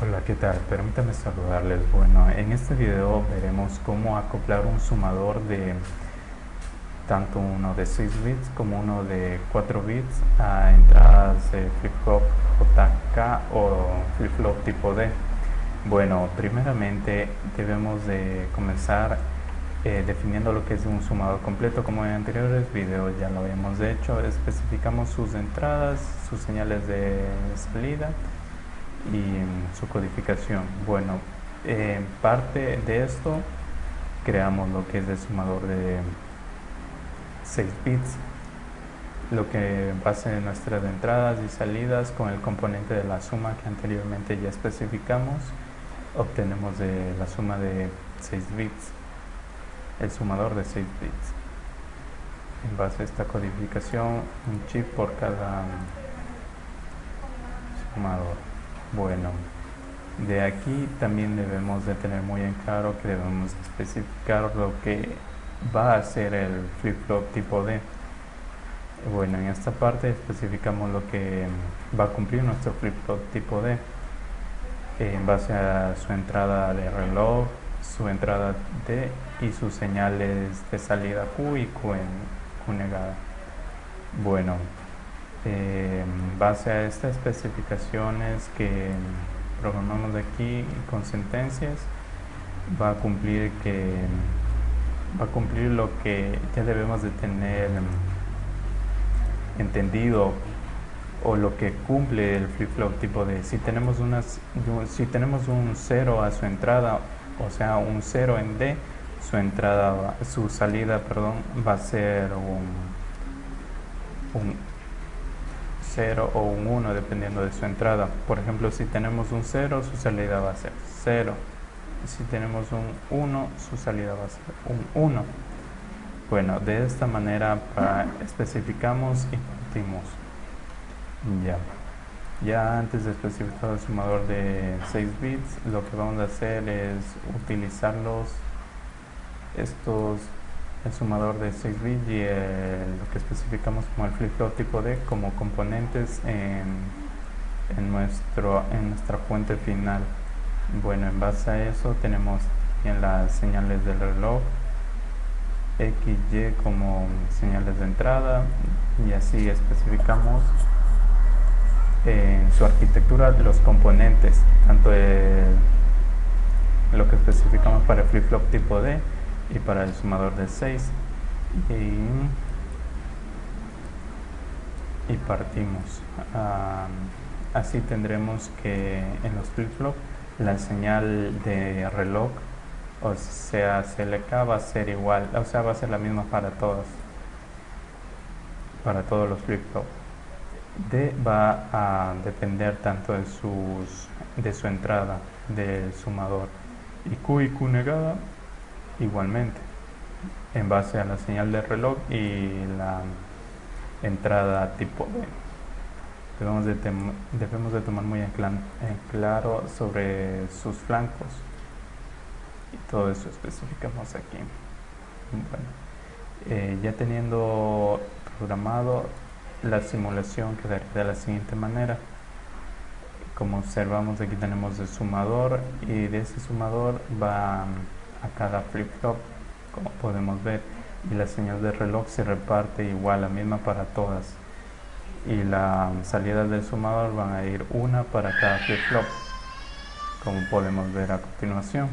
Hola, ¿qué tal? Permítanme saludarles. Bueno, en este video veremos cómo acoplar un sumador de tanto uno de 6 bits como uno de 4 bits a entradas de flip-flop JK o flip-flop tipo D. Bueno, primeramente debemos de comenzar definiendo lo que es un sumador completo. Como en anteriores videos ya lo habíamos hecho, especificamos sus entradas, sus señales de salida y su codificación. Bueno, parte de esto creamos lo que es el sumador de 6 bits, lo que base en nuestras entradas y salidas con el componente de la suma que anteriormente ya especificamos, obtenemos de la suma de 6 bits, el sumador de 6 bits. En base a esta codificación, un chip por cada sumador. Bueno, de aquí también debemos de tener muy en claro que debemos especificar lo que va a ser el flip-flop tipo D. Bueno, en esta parte especificamos lo que va a cumplir nuestro flip-flop tipo D en base a su entrada de reloj, su entrada D y sus señales de salida Q y Q negada. Bueno, en base a estas especificaciones que programamos de aquí con sentencias, va a cumplir lo que ya debemos de tener entendido, o lo que cumple el flip-flop tipo D. Si tenemos un 0 a su entrada, o sea, un 0 en D, su salida, va a ser un 0 o un 1 dependiendo de su entrada. Por ejemplo, si tenemos un 0, su salida va a ser 0. Si tenemos un 1, su salida va a ser un 1. Bueno, de esta manera especificamos y partimos. Ya antes de especificar el sumador de 6 bits, lo que vamos a hacer es utilizar el sumador de 6 bits y lo que especificamos como el flip-flop tipo D como componentes en nuestra fuente final. Bueno, en base a eso tenemos en las señales del reloj X, Y como señales de entrada, y así especificamos en su arquitectura los componentes, tanto lo que especificamos para el flip-flop tipo D y para el sumador de 6, y partimos. Así tendremos que en los flip-flop la señal de reloj, o sea CLK, va a ser igual, o sea va a ser la misma para todos los flip-flop. D va a depender tanto de su entrada del sumador, y Q negada igualmente en base a la señal de reloj y la entrada tipo D. Debemos de tomar muy en claro sobre sus flancos, y todo eso especificamos aquí. Bueno, ya teniendo programado, la simulación quedaría de la siguiente manera. Como observamos, aquí tenemos el sumador, y de ese sumador va a cada flip-flop, como podemos ver, y la señal de reloj se reparte igual, la misma para todas, y las salidas del sumador van a ir una para cada flip-flop, como podemos ver a continuación.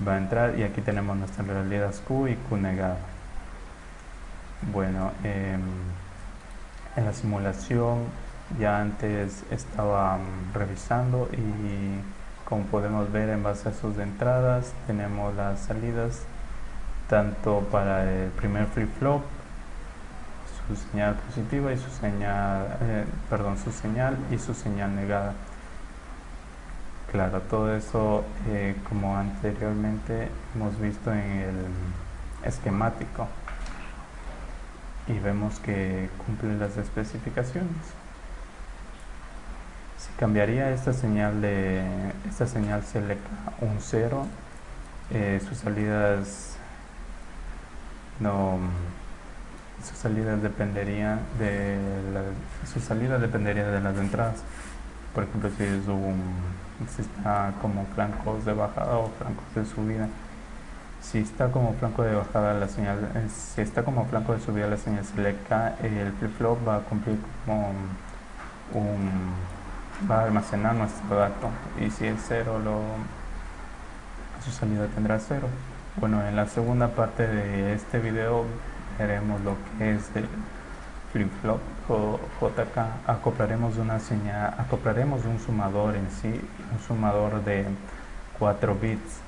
Va a entrar, y aquí tenemos nuestras salidas Q y Q negada. Bueno, en la simulación ya antes estaba revisando, y como podemos ver, en base a sus entradas tenemos las salidas tanto para el primer flip-flop, su señal positiva y su señal y su señal negada. Claro, todo eso como anteriormente hemos visto en el esquemático, y vemos que cumple las especificaciones. Si cambiaría esta señal CLK un 0, sus salidas dependerían de las entradas. Por ejemplo, si es un si está como flancos de bajada o flancos de subida. Si está como flanco de bajada la señal, si está como flanco de subida la señal selecta, el flip-flop va a cumplir como va a almacenar nuestro dato, y si es 0, su salida tendrá 0. Bueno, en la segunda parte de este video veremos lo que es el flip-flop o JK. Acoplaremos un sumador en sí, un sumador de 4 bits.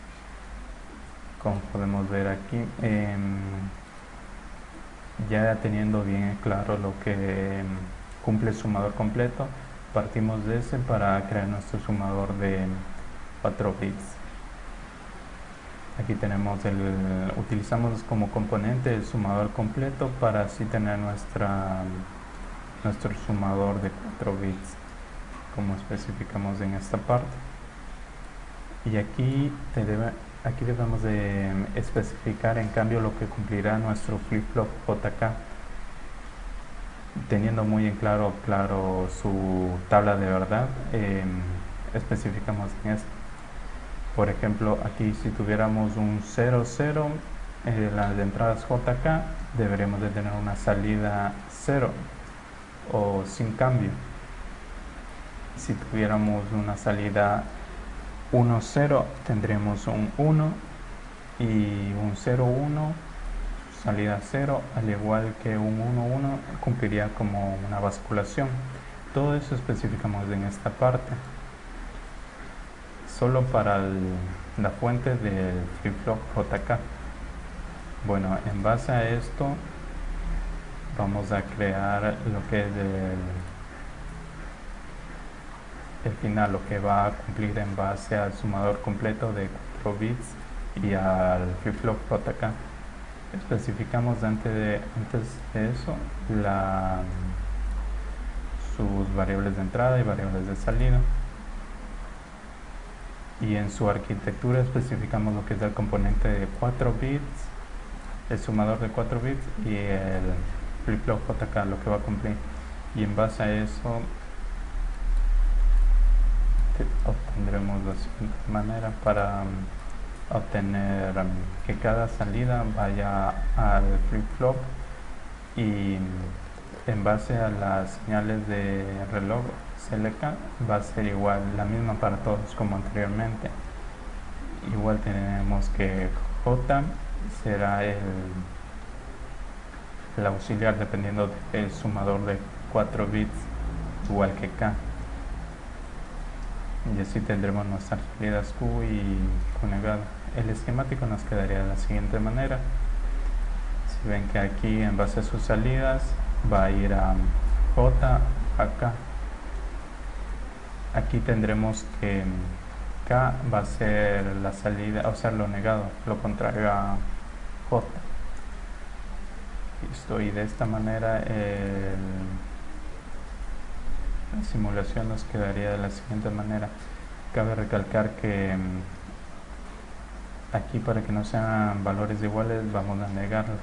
Como podemos ver aquí, ya teniendo bien claro lo que cumple el sumador completo, partimos de ese para crear nuestro sumador de 4 bits. Aquí tenemos utilizamos como componente el sumador completo para así tener nuestro sumador de 4 bits, como especificamos en esta parte. Y aquí debemos de especificar en cambio lo que cumplirá nuestro flip-flop JK, teniendo muy en claro su tabla de verdad. Especificamos en esto. Por ejemplo, aquí si tuviéramos un 0, 0, las entradas JK, deberíamos de tener una salida 0 o sin cambio. Si tuviéramos una salida 1, 0, tendremos un 1, y un 0, 1, salida 0, al igual que un 1, 1 cumpliría como una basculación. Todo eso especificamos en esta parte. Solo para la fuente del flip-flop JK. Bueno, en base a esto vamos a crear lo que es el final, lo que va a cumplir en base al sumador completo de 4 bits y al flip-flop JK. Especificamos antes de eso sus variables de entrada y variables de salida, y en su arquitectura especificamos lo que es el componente de 4 bits, el sumador de 4 bits y el flip-flop JK, lo que va a cumplir, y en base a eso obtendremos la siguiente manera para obtener que cada salida vaya al flip-flop, y en base a las señales de reloj Selecta va a ser igual, la misma para todos como anteriormente. Igual tenemos que J será el auxiliar dependiendo del sumador de 4 bits, igual que K. Y así tendremos nuestras salidas Q y Q negado. El esquemático nos quedaría de la siguiente manera. Si ven que aquí en base a sus salidas va a ir a J, a K. Aquí tendremos que K va a ser la salida, o sea, lo negado, lo contrario a J. Listo, y de esta manera la simulación nos quedaría de la siguiente manera. Cabe recalcar que aquí, para que no sean valores iguales, vamos a negarlo,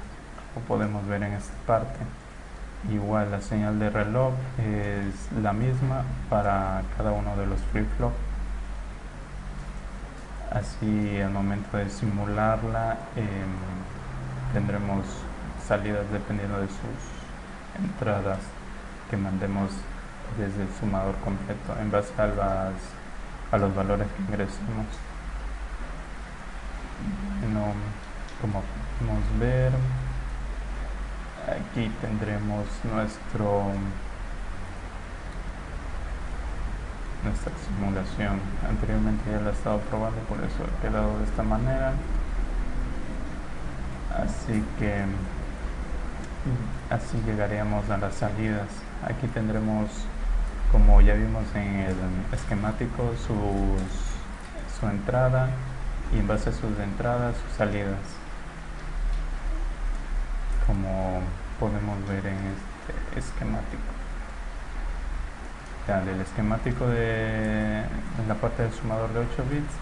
como podemos ver en esta parte. Igual la señal de reloj es la misma para cada uno de los flip-flop. Así al momento de simularla tendremos salidas dependiendo de sus entradas que mandemos desde el sumador completo en base a los valores que ingresemos. Bueno, como podemos ver, aquí tendremos nuestra simulación. Anteriormente ya la he estado probando, por eso he quedado de esta manera. Así llegaríamos a las salidas. Aquí tendremos, como ya vimos en el esquemático, su entrada, y en base a sus entradas, sus salidas, como podemos ver en este esquemático. Ya del esquemático en la parte del sumador de 8 bits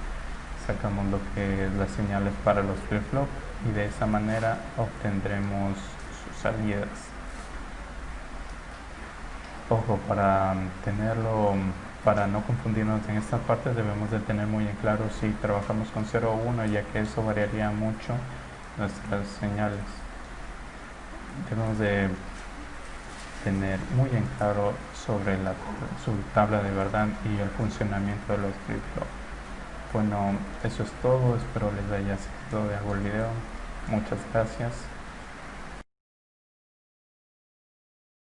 sacamos lo que es las señales para los flip-flop, y de esa manera obtendremos sus salidas. Ojo, para tenerlo para no confundirnos en esta parte debemos de tener muy en claro si trabajamos con 0 o 1, ya que eso variaría mucho nuestras señales. Debemos de tener muy en claro sobre su tabla de verdad y el funcionamiento de los flip-flop. Bueno, eso es todo, espero les haya servido de algo el video. Muchas gracias.